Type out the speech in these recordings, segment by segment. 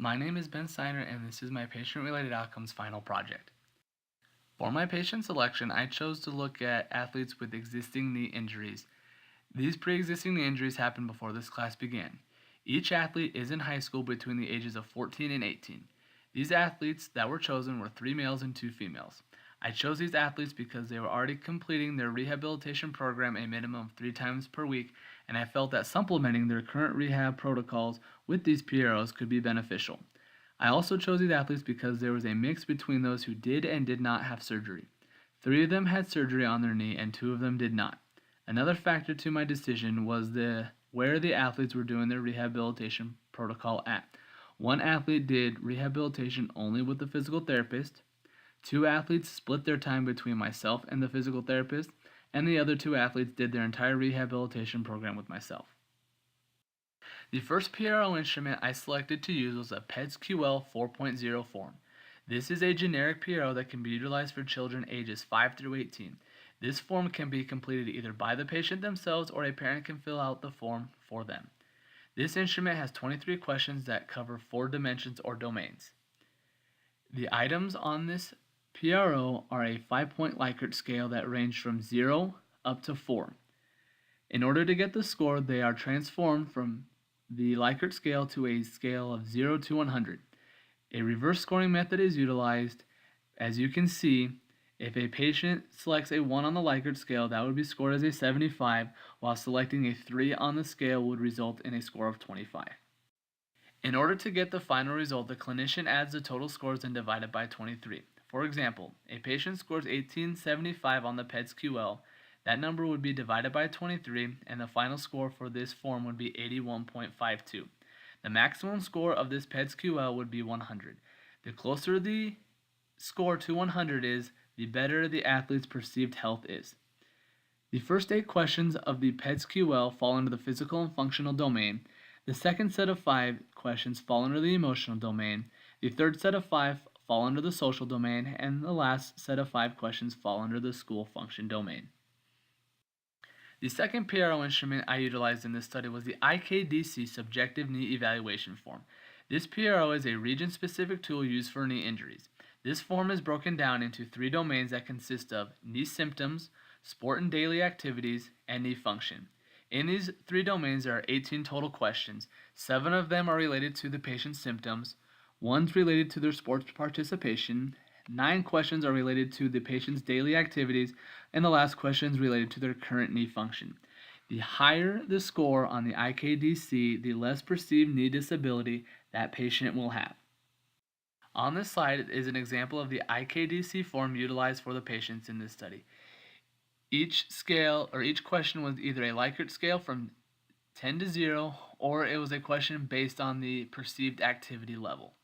My name is Ben Snyder, and this is my patient-related outcomes final project. For my patient selection, I chose to look at athletes with existing knee injuries. These pre-existing knee injuries happened before this class began. Each athlete is in high school between the ages of 14 and 18. These athletes that were chosen were 3 males and 2 females. I chose these athletes because they were already completing their rehabilitation program a minimum of 3 times per week, and I felt that supplementing their current rehab protocols with these PROs could be beneficial. I also chose these athletes because there was a mix between those who did and did not have surgery. 3 of them had surgery on their knee and 2 of them did not. Another factor to my decision was where the athletes were doing their rehabilitation protocol at. 1 athlete did rehabilitation only with the physical therapist. 2 athletes split their time between myself and the physical therapist, and the other 2 athletes did their entire rehabilitation program with myself. The first PRO instrument I selected to use was a PEDS-QL 4.0 form. This is a generic PRO that can be utilized for children ages 5 through 18. This form can be completed either by the patient themselves or a parent can fill out the form for them. This instrument has 23 questions that cover 4 dimensions or domains. The items on this PRO are a 5-point Likert scale that range from 0 up to 4. In order to get the score, they are transformed from the Likert scale to a scale of 0 to 100. A reverse scoring method is utilized. As you can see, if a patient selects a 1 on the Likert scale, that would be scored as a 75, while selecting a 3 on the scale would result in a score of 25. In order to get the final result, the clinician adds the total scores and divide it by 23. For example, a patient scores 1875 on the PEDS-QL. That number would be divided by 23, and the final score for this form would be 81.52. The maximum score of this PEDS-QL would be 100. The closer the score to 100 is, the better the athlete's perceived health is. The first 8 questions of the PEDS-QL fall under the physical and functional domain. The second set of 5 questions fall under the emotional domain. The third set of 5 fall under the social domain, and the last set of 5 questions fall under the school function domain. The second PRO instrument I utilized in this study was the IKDC Subjective Knee Evaluation Form. This PRO is a region-specific tool used for knee injuries. This form is broken down into 3 domains that consist of knee symptoms, sport and daily activities, and knee function. In these 3 domains, there are 18 total questions. 7 of them are related to the patient's symptoms, 1's related to their sports participation, 9 questions are related to the patient's daily activities, and the last question is related to their current knee function. The higher the score on the IKDC, the less perceived knee disability that patient will have. On this slide is an example of the IKDC form utilized for the patients in this study. Each question was either a Likert scale from 10 to 0, or it was a question based on the perceived activity level.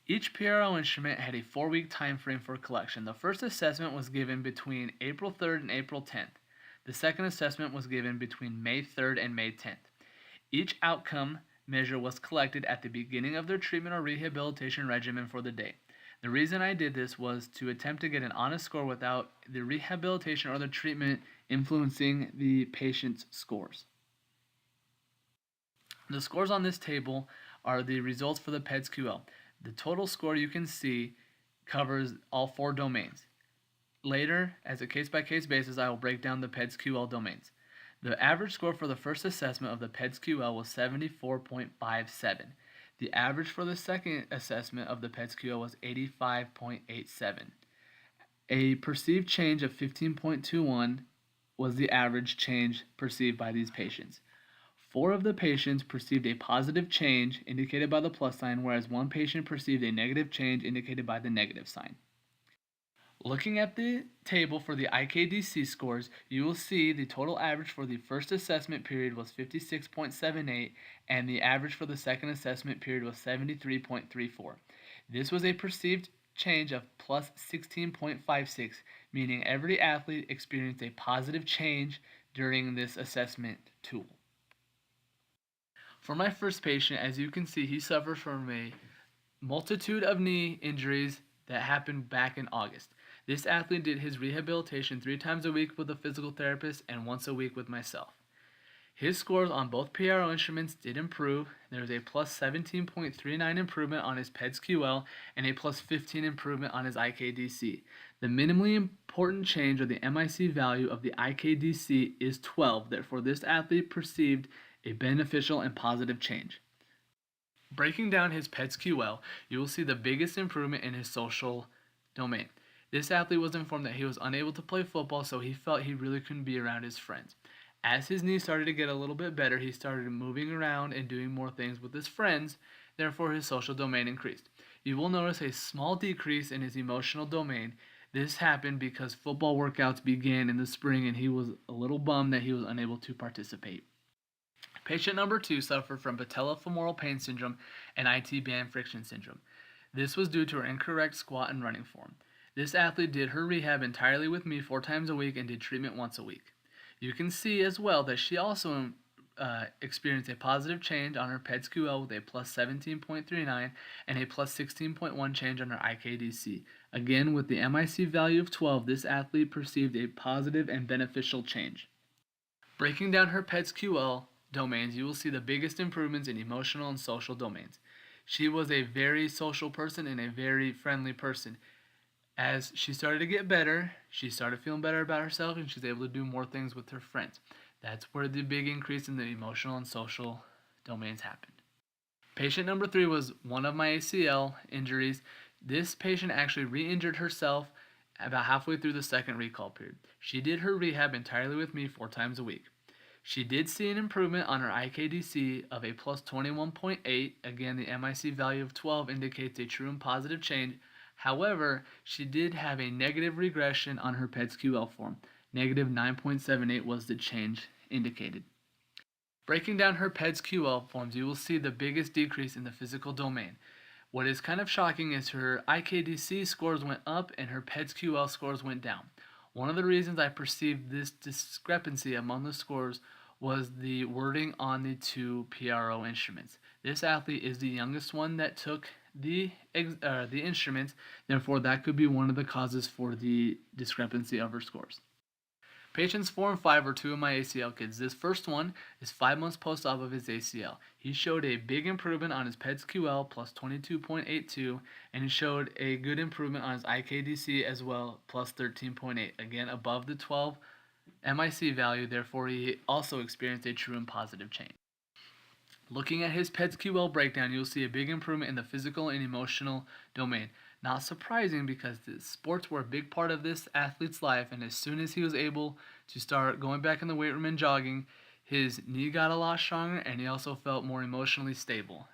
Each PRO instrument had a 4-week time frame for collection. The first assessment was given between April 3rd and April 10th. The second assessment was given between May 3rd and May 10th. Each outcome measure was collected at the beginning of their treatment or rehabilitation regimen for the day. The reason I did this was to attempt to get an honest score without the rehabilitation or the treatment influencing the patient's scores. The scores on this table are the results for the PEDS-QL. The total score you can see covers all 4 domains. Later, as a case-by-case basis, I will break down the PEDS-QL domains. The average score for the first assessment of the PEDS-QL was 74.57. The average for the second assessment of the PEDS-QL was 85.87. A perceived change of 15.21 was the average change perceived by these patients. 4 of the patients perceived a positive change indicated by the plus sign, whereas 1 patient perceived a negative change indicated by the negative sign. Looking at the table for the IKDC scores, you will see the total average for the first assessment period was 56.78 and the average for the second assessment period was 73.34. This was a perceived change of plus 16.56, meaning every athlete experienced a positive change during this assessment tool. For my first patient, as you can see, he suffers from a multitude of knee injuries that happened back in August. This athlete did his rehabilitation 3 times a week with a physical therapist and once a week with myself. His scores on both PRO instruments did improve. There was a plus 17.39 improvement on his PEDS-QL and a plus 15 improvement on his IKDC. The minimally important change, or the MIC value of the IKDC, is 12. Therefore, this athlete perceived a beneficial and positive change. Breaking down his PEDS-QL, you will see the biggest improvement in his social domain. This athlete was informed that he was unable to play football, so he felt he really couldn't be around his friends. As his knee started to get a little bit better, he started moving around and doing more things with his friends, therefore his social domain increased. You will notice a small decrease in his emotional domain. This happened because football workouts began in the spring and he was a little bummed that he was unable to participate. Patient number 2 suffered from patellofemoral pain syndrome and IT band friction syndrome. This was due to her incorrect squat and running form. This athlete did her rehab entirely with me 4 times a week and did treatment once a week. You can see as well that she also experienced a positive change on her PEDS-QL with a plus 17.39 and a plus 16.1 change on her IKDC. Again, with the MIC value of 12, this athlete perceived a positive and beneficial change. Breaking down her PEDS-QL domains, you will see the biggest improvements in emotional and social domains. She was a very social person and a very friendly person. As she started to get better, she started feeling better about herself and she's able to do more things with her friends. That's where the big increase in the emotional and social domains happened. Patient number 3 was one of my ACL injuries. This patient actually re-injured herself about halfway through the second recall period. She did her rehab entirely with me 4 times a week. She did see an improvement on her IKDC of a plus 21.8. Again, the MIC value of 12 indicates a true and positive change. However, she did have a negative regression on her PEDS-QL form. Negative 9.78 was the change indicated. Breaking down her PEDS-QL forms, you will see the biggest decrease in the physical domain. What is kind of shocking is her IKDC scores went up and her PEDS-QL scores went down. One of the reasons I perceived this discrepancy among the scores was the wording on the 2 PRO instruments. This athlete is the youngest one that took the instruments, therefore that could be one of the causes for the discrepancy of her scores. Patients 4 and 5 are 2 of my ACL kids. This first one is 5 months post-op of his ACL. He showed a big improvement on his PEDS-QL, plus 22.82, and he showed a good improvement on his IKDC as well, plus 13.8. Again, above the 12 MIC value, therefore he also experienced a true and positive change. Looking at his PEDS-QL breakdown, you'll see a big improvement in the physical and emotional domain. Not surprising because the sports were a big part of this athlete's life, and as soon as he was able to start going back in the weight room and jogging, his knee got a lot stronger and he also felt more emotionally stable.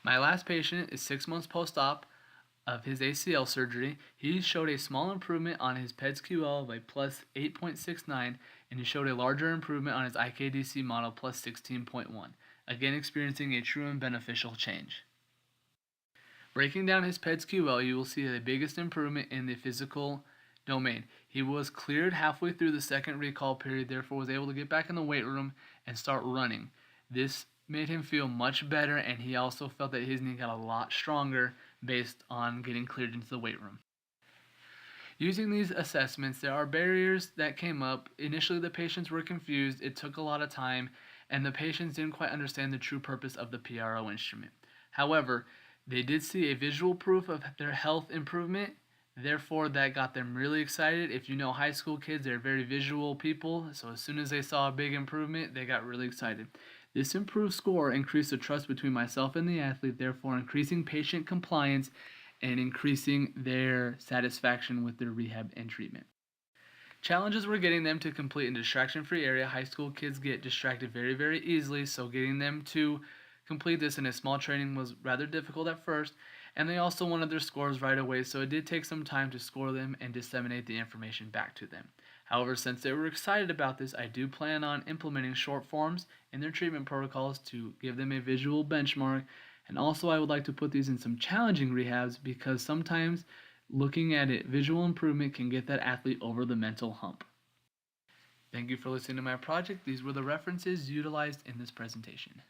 My last patient is 6 months post-op of his ACL surgery. He showed a small improvement on his PEDS-QL of a plus 8.69, and he showed a larger improvement on his IKDC model, plus 16.1. Again, experiencing a true and beneficial change. Breaking down his PEDS-QL, you will see the biggest improvement in the physical domain. He was cleared halfway through the second recall period, therefore was able to get back in the weight room and start running. This made him feel much better, and he also felt that his knee got a lot stronger based on getting cleared into the weight room. Using these assessments, there are barriers that came up. Initially, the patients were confused, it took a lot of time, and the patients didn't quite understand the true purpose of the PRO instrument. However, they did see a visual proof of their health improvement, therefore that got them really excited. If you know high school kids, they're very visual people, so as soon as they saw a big improvement, they got really excited. This improved score increased the trust between myself and the athlete, therefore increasing patient compliance and increasing their satisfaction with their rehab and treatment. Challenges were getting them to complete in a distraction-free area. High school kids get distracted very, very easily, so getting them to complete this in a small training was rather difficult at first, and they also wanted their scores right away, so it did take some time to score them and disseminate the information back to them. However, since they were excited about this, I do plan on implementing short forms in their treatment protocols to give them a visual benchmark, and also I would like to put these in some challenging rehabs because sometimes looking at it, visual improvement can get that athlete over the mental hump. Thank you for listening to my project. These were the references utilized in this presentation.